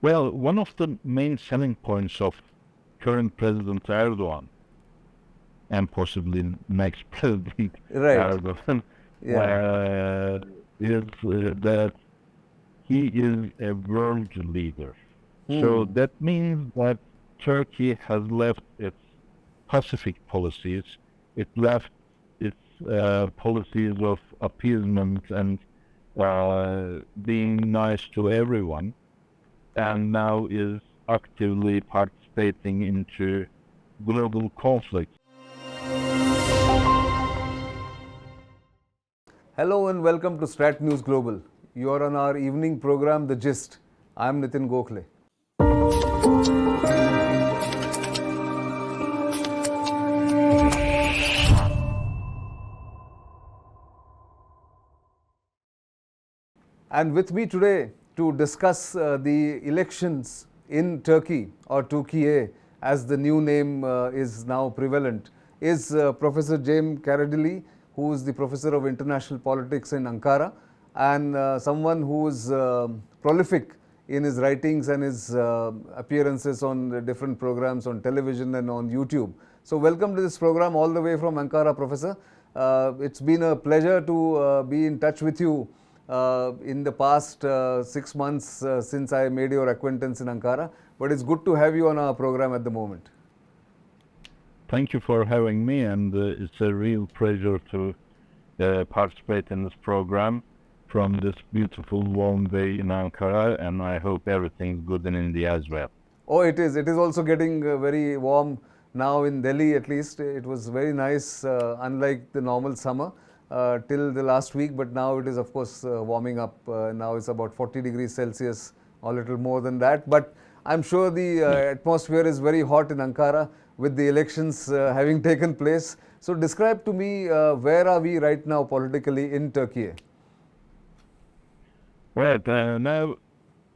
Well, one of the main selling points of current President Erdogan and possibly next President Right. Erdogan Yeah. is that he is a world leader. So that means that Turkey has left its Pacific policies. It left its policies of appeasement and being nice to everyone, and now is actively participating into global conflict. Hello and welcome to StratNewsGlobal. You are on our evening program, The Gist. I am Nitin Gokhale. And with me today to discuss the elections in Turkey, or Turkey as the new name is now prevalent, is Professor Cem Karadeli, who is the Professor of International Politics in Ankara, and someone who is prolific in his writings and his appearances on different programs on television and on YouTube. So welcome to this program all the way from Ankara, Professor. It's been a pleasure to be in touch with you in the past 6 months since I made your acquaintance in Ankara, but it's good to have you on our program at the moment. Thank you for having me, and it's a real pleasure to participate in this program from this beautiful warm day in Ankara, and I hope everything's good in India as well. Oh, it is. It is also getting very warm now in Delhi, at least. It was very nice, unlike the normal summer till the last week, but now it is, of course, warming up. Now it's about 40 degrees Celsius, or a little more than that. But I'm sure the atmosphere is very hot in Ankara with the elections having taken place. So describe to me, where are we right now politically in Turkey? Well, now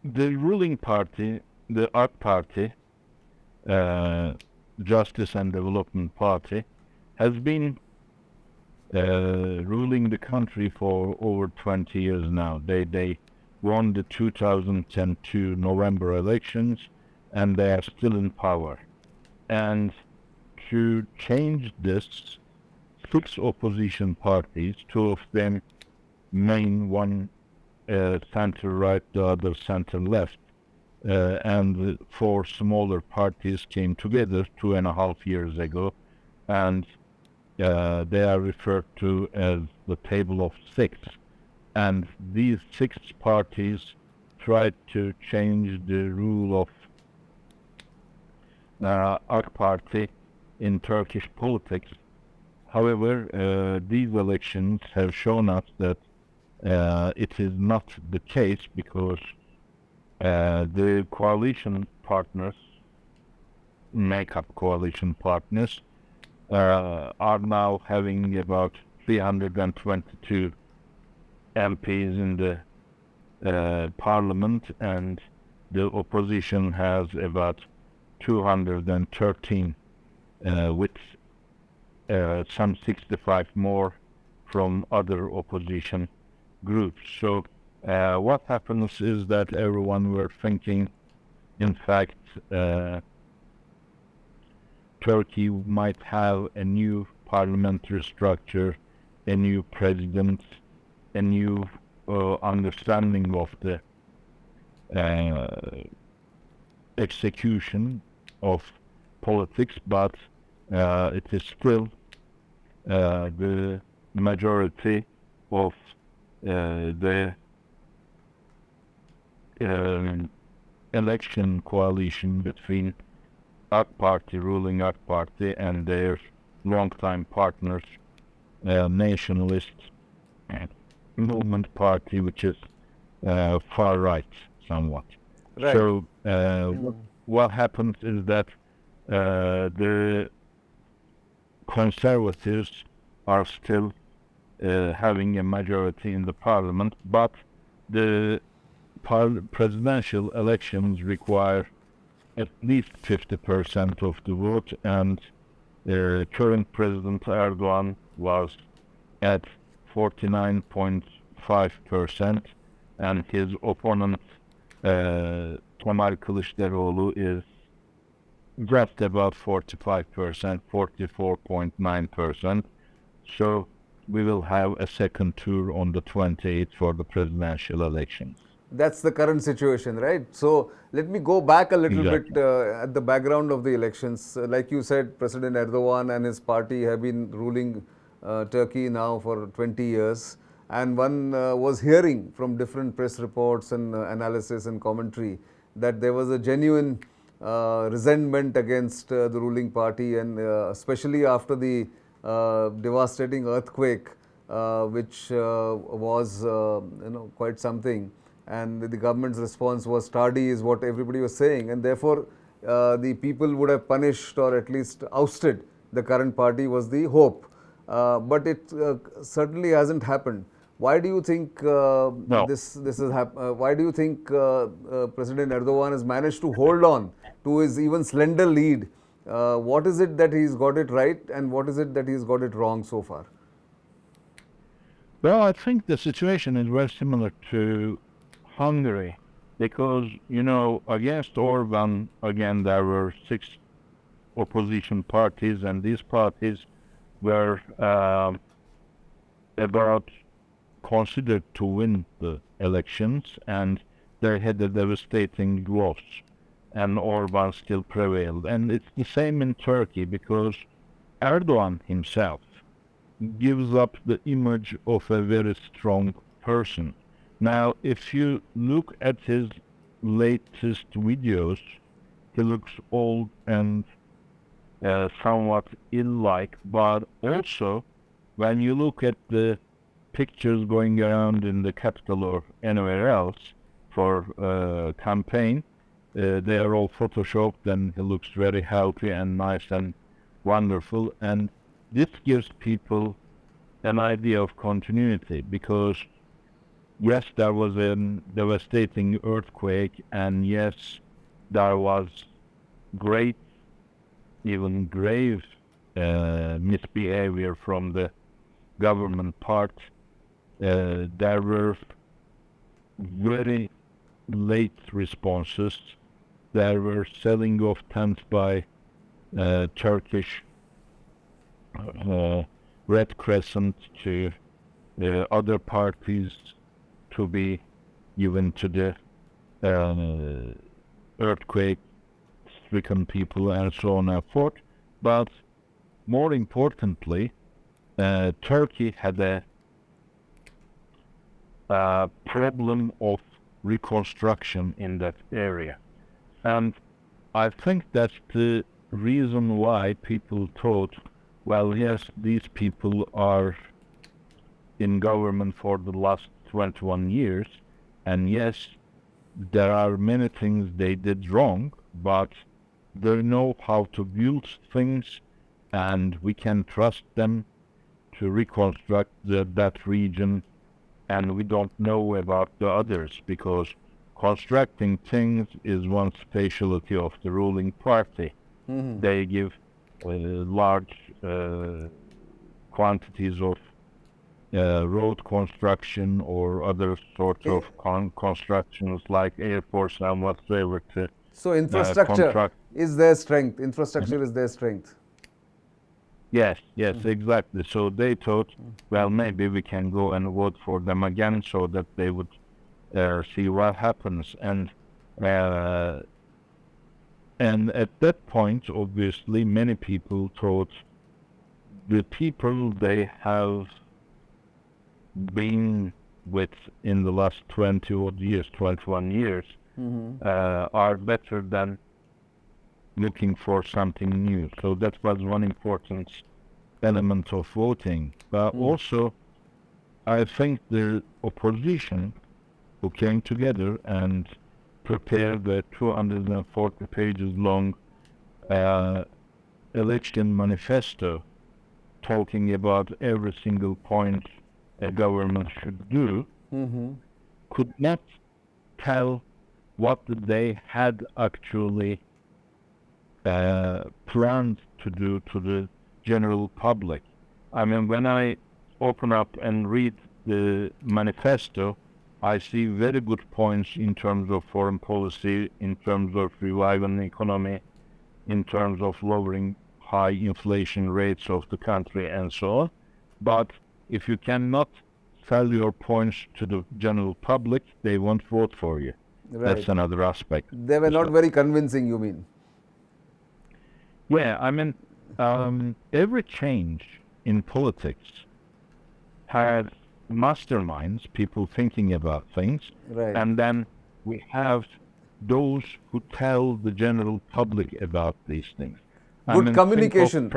the ruling party, the AK Party, Justice and Development Party, has been ruling the country for over 20 years now. They won the 2002 November elections, and they are still in power. And to change this, 6 opposition parties, 2 of them main, one center-right, the other center-left, and 4 smaller parties came together 2.5 years ago, and they are referred to as the Table of 6. And these 6 parties tried to change the rule of AK Party in Turkish politics. However, these elections have shown us that it is not the case, because the coalition partners, make-up coalition partners, are now having about 322 MPs in the parliament, and the opposition has about 213, with some 65 more from other opposition groups. So what happens is that everyone were thinking, in fact, Turkey might have a new parliamentary structure, a new president, a new understanding of the execution of politics, but it is still the majority of the election coalition between AK Party, ruling AK Party, and their longtime partners, Nationalist Movement Party, which is far right somewhat. Right. So what happens is that the conservatives are still having a majority in the parliament, but the presidential elections require at least 50% of the vote, and current President Erdogan was at 49.5%, and his opponent Kemal Kilicdaroglu is just about 45%, 44.9%. So we will have a second tour on the 28th for the presidential elections. That's the current situation, right? So let me go back a little Exactly. bit at the background of the elections. Like you said, President Erdogan and his party have been ruling Turkey now for 20 years. And one was hearing from different press reports and analysis and commentary that there was a genuine resentment against the ruling party, and especially after the devastating earthquake, which was quite something, and the government's response was tardy, is what everybody was saying, and therefore the people would have punished or at least ousted the current party was the hope, but it certainly hasn't happened. Why do you think No. this has happened? Why do you think President Erdogan has managed to hold on to his even slender lead? What is it that he's got it right, and what is it that he's got it wrong so far? Well, I think the situation is very similar to Hungary because, against Orban, again, there were 6 opposition parties, and these parties were about considered to win the elections, and they had a devastating loss, and Orban still prevailed. And it's the same in Turkey because Erdogan himself gives up the image of a very strong person. Now, if you look at his latest videos, he looks old and somewhat ill-like, but also when you look at the pictures going around in the capital or anywhere else for campaign, they are all photoshopped, and he looks very healthy and nice and wonderful, and this gives people an idea of continuity because yes, there was a devastating earthquake, and yes, there was great, even grave misbehavior from the government part. There were very late responses. There were selling of tents by Turkish Red Crescent to other parties to be given to the earthquake-stricken people and so on and forth. But more importantly, Turkey had a problem of reconstruction in that area. And I think that's the reason why people thought, well, yes, these people are in government for the last 21 years, and yes, there are many things they did wrong, but they know how to build things, and we can trust them to reconstruct that region, and we don't know about the others, because constructing things is one specialty of the ruling party. Mm-hmm. They give large quantities of road construction or other sorts of constructions like airports and whatsoever to So infrastructure construct. is their strength. Infrastructure is their strength. Yes, exactly. So they thought, well, maybe we can go and vote for them again so that they would see what happens. And at that point, obviously, many people thought the people they have been with in the last 20 odd years, 21 years, are better than looking for something new. So that was one important element of voting. But also, I think the opposition who came together and prepared the 240 pages long election manifesto talking about every single point a government should do, could not tell what they had actually planned to do to the general public. I mean, when I open up and read the manifesto, I see very good points in terms of foreign policy, in terms of reviving the economy, in terms of lowering high inflation rates of the country and so on. But if you cannot sell your points to the general public, they won't vote for you. Right. That's another aspect. They were not very convincing, you mean? Yeah, I mean, every change in politics has masterminds, people thinking about things, Right. and then we have those who tell the general public about these things. Good communication.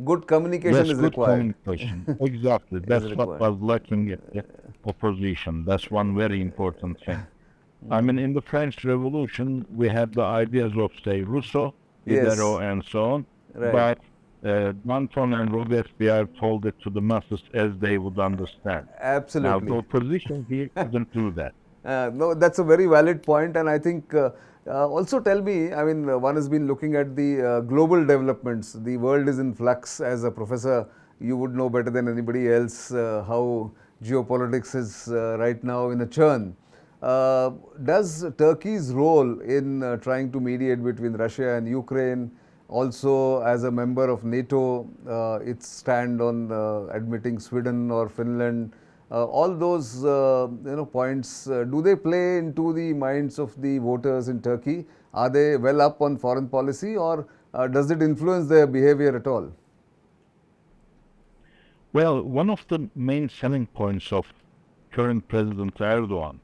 Good communication Yes, is good required. communication. Exactly. That's what required. was lacking in the opposition. That's one very important thing. I mean, in the French Revolution, we had the ideas of, say, Rousseau, Yes. Diderot, and so on. Right. But Danton and Robespierre told it to the masses as they would understand. Now, Absolutely. the opposition here couldn't do that. No, that's a very valid point, and I think also tell me, I mean, one has been looking at the global developments. The world is in flux. As a professor, you would know better than anybody else how geopolitics is right now in a churn. Does Turkey's role in trying to mediate between Russia and Ukraine, also as a member of NATO, its stand on admitting Sweden or Finland, all those points, do they play into the minds of the voters in Turkey? Are they well up on foreign policy, or does it influence their behavior at all? Well, one of the main selling points of current President Erdogan,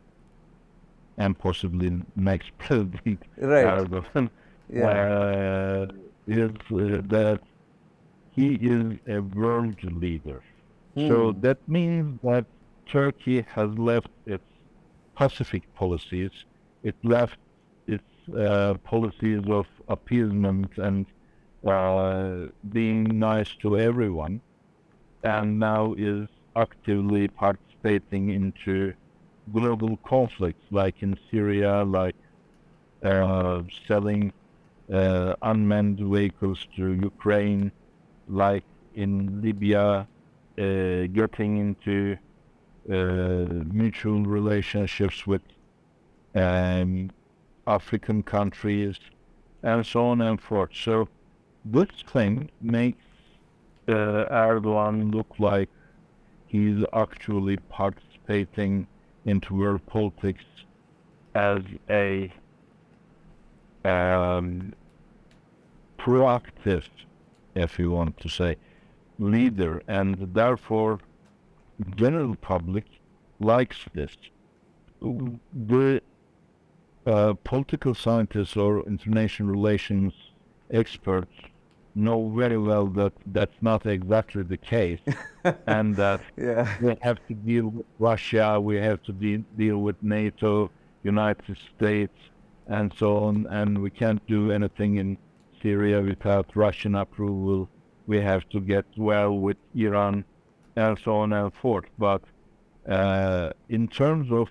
and possibly next President Right. Erdogan, Yeah. is that he is a world leader. So that means that Turkey has left its Pacific policies, it left its policies of appeasement and being nice to everyone, and now is actively participating into global conflicts, like in Syria, like selling unmanned vehicles to Ukraine, like in Libya, getting into mutual relationships with African countries, and so on and forth. So this thing makes Erdogan look like he's actually participating into world politics as a proactive, if you want to say, leader, and therefore general public likes this. The political scientists or international relations experts know very well that that's not exactly the case, and that Yeah. we have to deal with Russia, we have to deal with NATO, United States, and so on, and we can't do anything in Syria without Russian approval. We have to get well with Iran, and so on and forth. But in terms of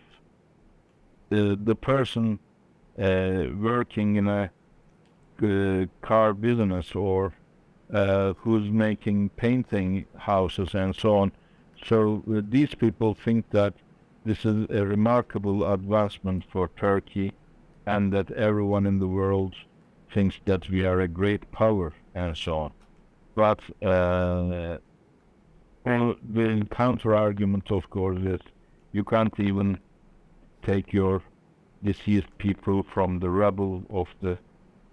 the person working in a car business, or who's making painting houses and so on, so these people think that this is a remarkable advancement for Turkey, and that everyone in the world thinks that we are a great power and so on. But the counter argument, of course, is you can't even take your deceased people from the rubble of the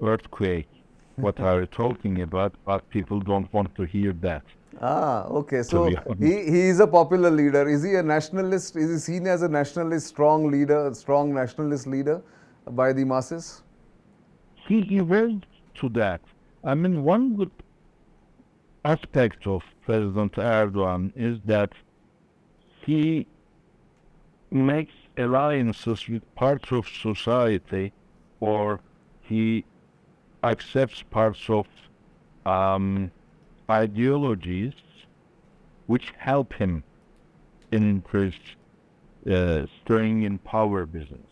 earthquake. What are you talking about? But people don't want to hear that. Ah, okay. So be honest. he is a popular leader. Is he a nationalist? Is he seen as a nationalist, strong leader, strong nationalist leader by the masses? He evolved to that. I mean, one good aspect of President Erdogan is that he makes alliances with parts of society, or he accepts parts of ideologies which help him in his staying in power business.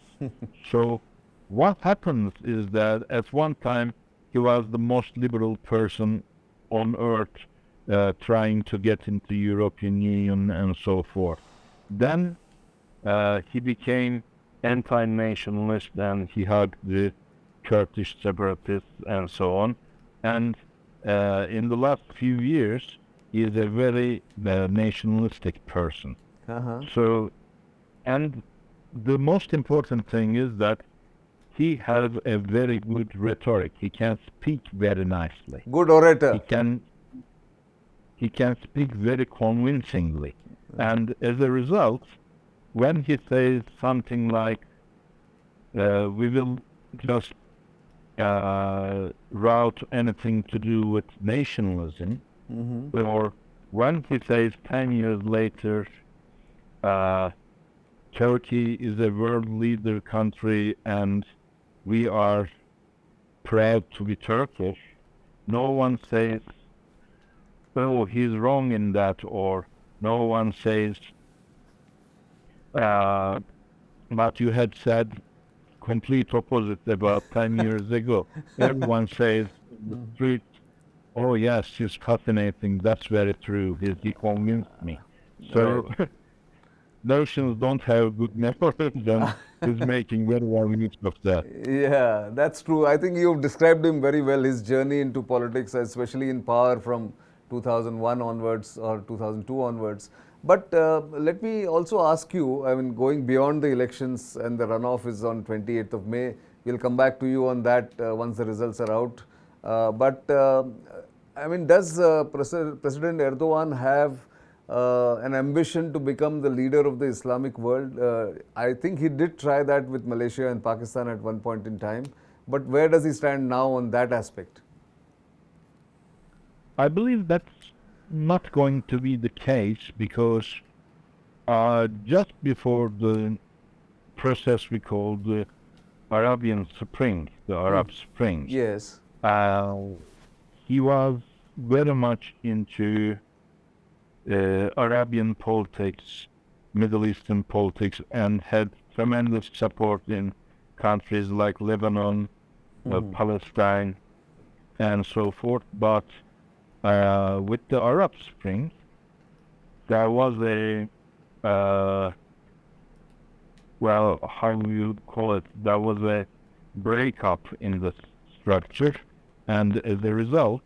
So what happens is that at one time he was the most liberal person on earth, trying to get into European Union and so forth. Then he became anti-nationalist and he hugged the Kurdish separatists and so on. And in the last few years, he is a very nationalistic person. Uh-huh. So, and the most important thing is that he has a very good rhetoric. He can speak very nicely. Good orator. He can speak very convincingly. And as a result, when he says something like, we will just route anything to do with nationalism, or when he says 10 years later, Turkey is a world leader country and we are proud to be Turkish, no one says, oh, he's wrong in that, or no one says, but you had said complete opposite about 10 years ago. Everyone says in the street, oh yes, he's fascinating, that's very true, he convinced me. So notions don't have good networks, and he's making very well use of that. Yeah, that's true. I think you've described him very well, his journey into politics, especially in power from 2001 onwards or 2002 onwards. But let me also ask you, I mean, going beyond the elections, and the runoff is on 28th of May, we'll come back to you on that once the results are out. I mean, does President Erdogan have an ambition to become the leader of the Islamic world? I think he did try that with Malaysia and Pakistan at one point in time. But where does he stand now on that aspect? I believe that's not going to be the case because just before the process we call the Arabian Spring, the Arab Spring, Yes. he was very much into Arabian politics, Middle Eastern politics, and had tremendous support in countries like Lebanon, Palestine, and so forth. But with the Arab Spring, there was a, well, how do you call it? There was a breakup in the structure, and as a result,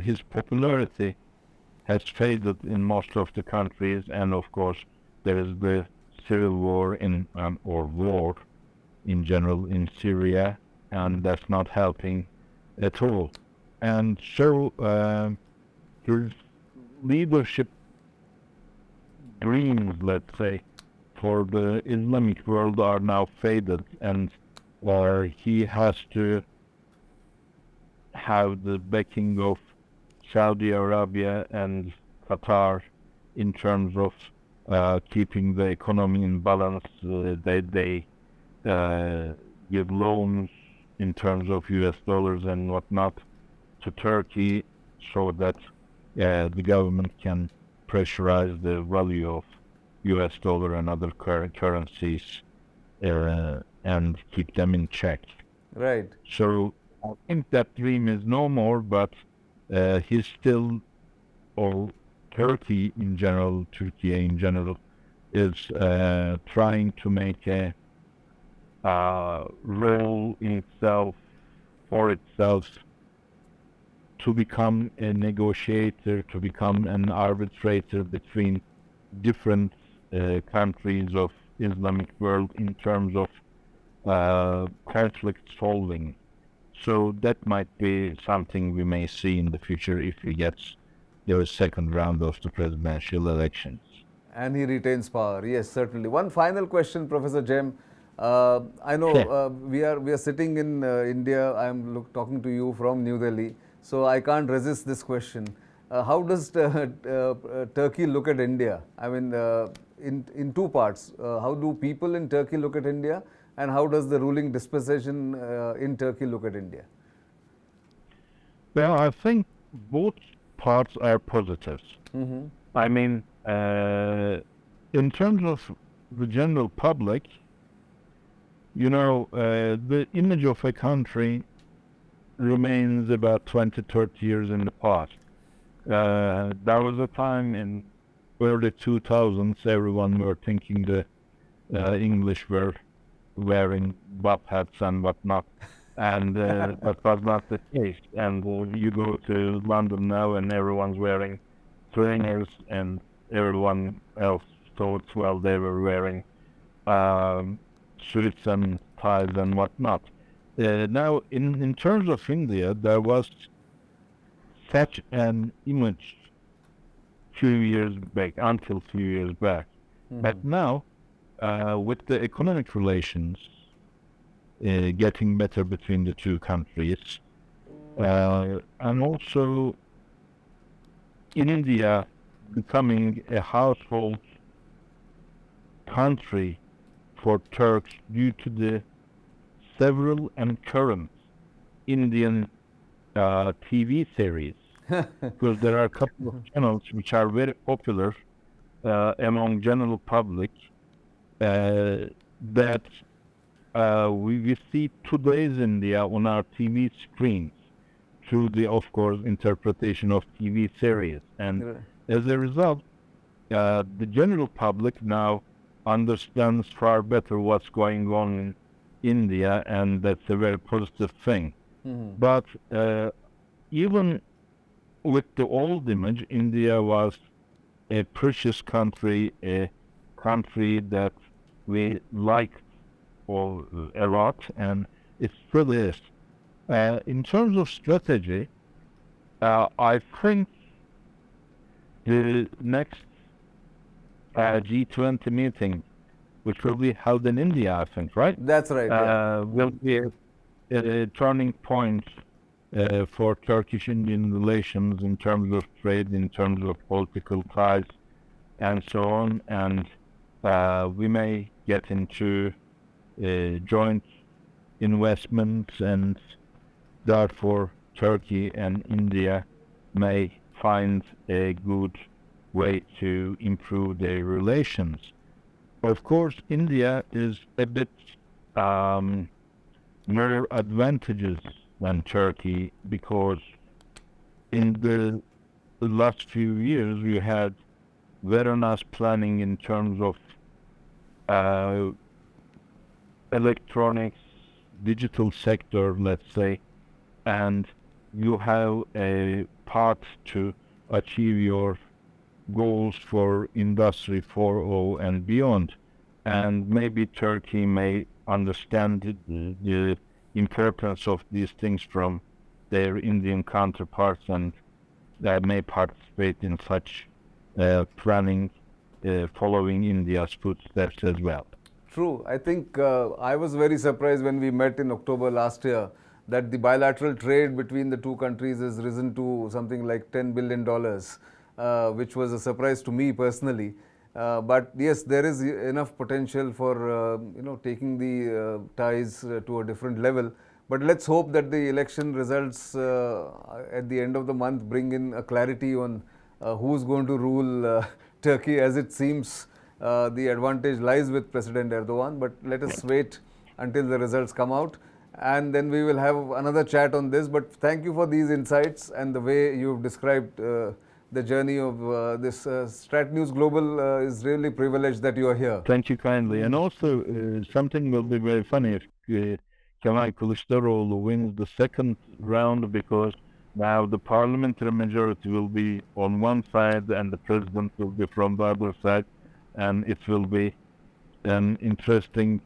his popularity has faded in most of the countries, and of course, there is the civil war in or war in general in Syria, and that's not helping at all. And so his leadership dreams, let's say, for the Islamic world are now faded, and he has to have the backing of Saudi Arabia and Qatar in terms of keeping the economy in balance. They give loans in terms of US dollars and whatnot to Turkey so that the government can pressurize the value of US dollar and other currencies and keep them in check. Right. So I think that dream is no more, but he's still, or Turkey in general, is trying to make a role in itself, for itself, to become a negotiator, to become an arbitrator between different countries of Islamic world in terms of conflict solving. So that might be something we may see in the future if he gets the second round of the presidential elections. And he retains power. Yes, certainly. One final question, Professor Cem. I know we are sitting in India. I am talking to you from New Delhi, so I can't resist this question. How does Turkey look at India? I mean, in two parts. How do people in Turkey look at India, and how does the ruling dispensation in Turkey look at India? Well, I think both parts are positives. I mean, in terms of the general public, you know, the image of a country remains about 20, 30 years in the past. There was a time in early 2000s, everyone were thinking the English were wearing bob hats and whatnot, and that was not the case. And you go to London now, and everyone's wearing trainers, and everyone else thought, well, they were wearing suits and ties and whatnot. Now, in terms of India, there was such an image few years back, until few years back. But now, with the economic relations getting better between the two countries, and also India becoming a household country for Turks due to the several and current Indian TV series, because there are a couple of channels which are very popular among general public, that we see today's India on our TV screens through the, of course, interpretation of TV series. And as a result, the general public now understands far better what's going on in India, and that's a very positive thing. But even with the old image, India was a precious country, a country that we liked a lot, and it still is. In terms of strategy, I think the next G20 meeting, which will be held in India, I think, right? That's right. Will be a turning point for Turkish-Indian relations in terms of trade, in terms of political ties, and so on. And we may get into joint investments, and therefore Turkey and India may find a good way to improve their relations. Of course, India is a bit more advantageous than Turkey, because in the last few years we had very nice planning in terms of electronics, digital sector, let's say, and you have a path to achieve your goals for Industry 4.0 and beyond. And maybe Turkey may understand the importance of these things from their Indian counterparts, and they may participate in such planning, following India's footsteps as well. True. I think I was very surprised when we met in October last year that the bilateral trade between the two countries has risen to something like $10 billion, which was a surprise to me personally. But yes, there is enough potential for taking the ties to a different level. But let's hope that the election results at the end of the month bring in a clarity on who's going to rule Turkey, as it seems the advantage lies with President Erdogan. But let us wait until the results come out, and then we will have another chat on this. But thank you for these insights and the way you've described the journey of this StratNewsGlobal is really privileged that you are here. Thank you kindly. And also, something will be very funny if Kemal Kilicdaroglu wins the second round, because now the parliamentary majority will be on one side and the president will be from the other side, and it will be an interesting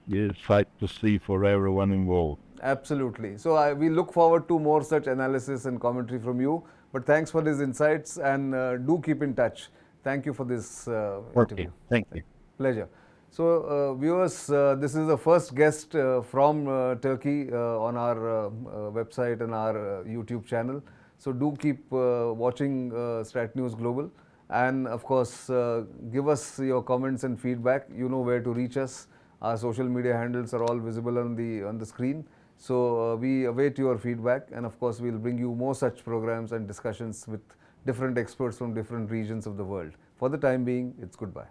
sight to see for everyone involved. Absolutely. So we look forward to more such analysis and commentary from you. But thanks for these insights, and do keep in touch. Thank you for this interview. Thank you. Pleasure. So viewers, this is the first guest from Turkey on our website and our YouTube channel. So do keep watching StratNewsGlobal, and of course give us your comments and feedback. You know where to reach us. Our social media handles are all visible on the screen. So we await your feedback, and of course we'll bring you more such programs and discussions with different experts from different regions of the world. For the time being, it's goodbye.